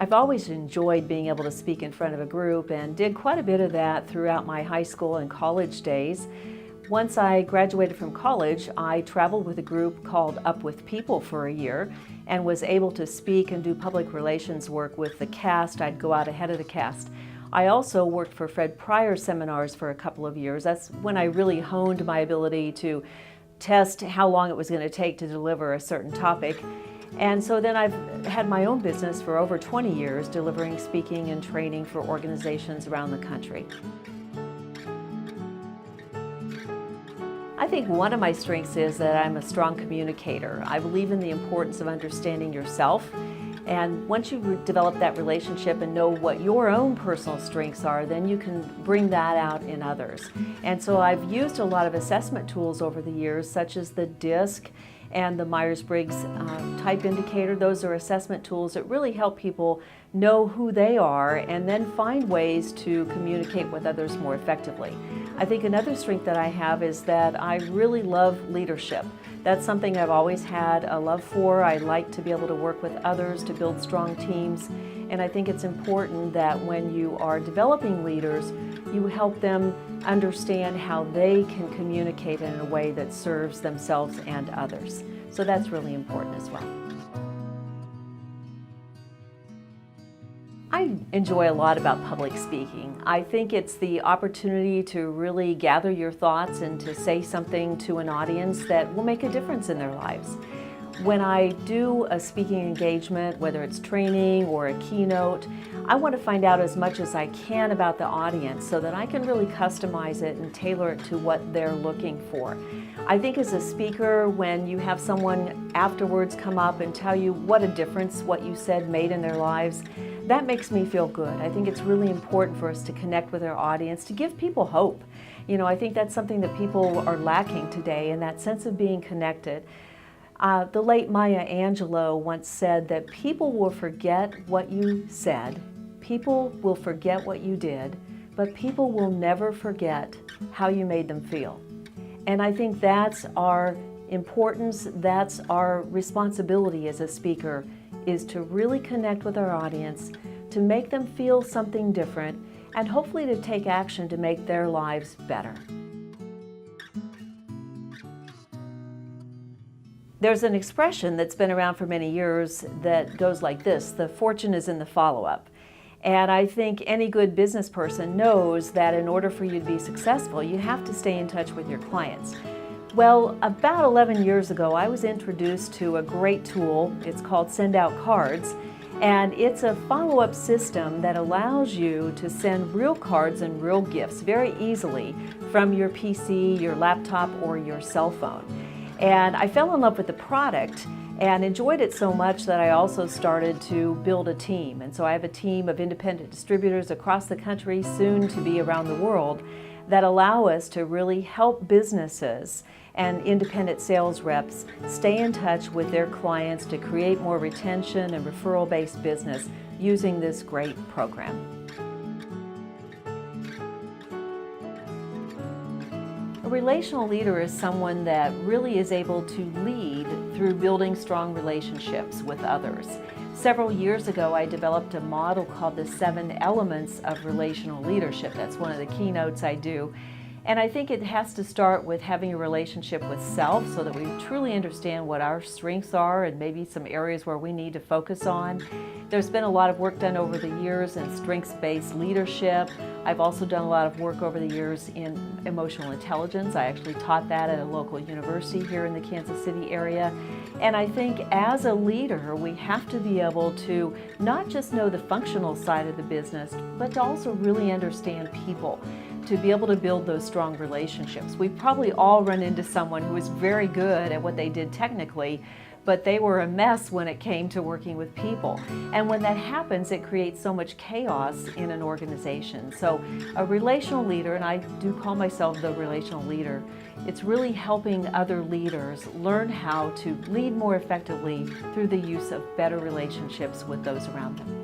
I've always enjoyed being able to speak in front of a group and did quite a bit of that throughout my high school and college days. Once I graduated from college, I traveled with a group called Up With People for a year and was able to speak and do public relations work with the cast. I'd go out ahead of the cast. I also worked for Fred Pryor seminars for a couple of years. That's when I really honed my ability to test how long it was going to take to deliver a certain topic. And so then I've had my own business for over 20 years, delivering speaking and training for organizations around the country. I think one of my strengths is that I'm a strong communicator. I believe in the importance of understanding yourself. And once you develop that relationship and know what your own personal strengths are, then you can bring that out in others. And so I've used a lot of assessment tools over the years, such as the DISC and the Myers-Briggs type indicator. Those are assessment tools that really help people know who they are and then find ways to communicate with others more effectively. I think another strength that I have is that I really love leadership. That's something I've always had a love for. I like to be able to work with others to build strong teams. And I think it's important that when you are developing leaders, you help them understand how they can communicate in a way that serves themselves and others. So that's really important as well. I enjoy a lot about public speaking. I think it's the opportunity to really gather your thoughts and to say something to an audience that will make a difference in their lives. When I do a speaking engagement, whether it's training or a keynote, I want to find out as much as I can about the audience so that I can really customize it and tailor it to what they're looking for. I think as a speaker, when you have someone afterwards come up and tell you what a difference what you said made in their lives, that makes me feel good. I think it's really important for us to connect with our audience, to give people hope. You know, I think that's something that people are lacking today, and that sense of being connected. The late Maya Angelou once said that people will forget what you said, people will forget what you did, but people will never forget how you made them feel. And I think that's our importance, that's our responsibility as a speaker, is to really connect with our audience, to make them feel something different, and hopefully to take action to make their lives better. There's an expression that's been around for many years that goes like this: the fortune is in the follow-up. And I think any good business person knows that in order for you to be successful, you have to stay in touch with your clients. Well, about 11 years ago, I was introduced to a great tool. It's called Send Out Cards, and it's a follow-up system that allows you to send real cards and real gifts very easily from your PC, your laptop, or your cell phone. And I fell in love with the product and enjoyed it so much that I also started to build a team. And so I have a team of independent distributors across the country, soon to be around the world, that allow us to really help businesses and independent sales reps stay in touch with their clients to create more retention and referral-based business using this great program. A relational leader is someone that really is able to lead through building strong relationships with others. Several years ago, I developed a model called the 7 Elements of Relational Leadership. That's one of the keynotes I do. And I think it has to start with having a relationship with self so that we truly understand what our strengths are and maybe some areas where we need to focus on. There's been a lot of work done over the years in strengths-based leadership. I've also done a lot of work over the years in emotional intelligence. I actually taught that at a local university here in the Kansas City area. And I think as a leader, we have to be able to not just know the functional side of the business, but to also really understand people, to be able to build those strong relationships. We probably all run into someone who is very good at what they did technically, but they were a mess when it came to working with people. And when that happens, it creates so much chaos in an organization. So a relational leader, and I do call myself the relational leader, it's really helping other leaders learn how to lead more effectively through the use of better relationships with those around them.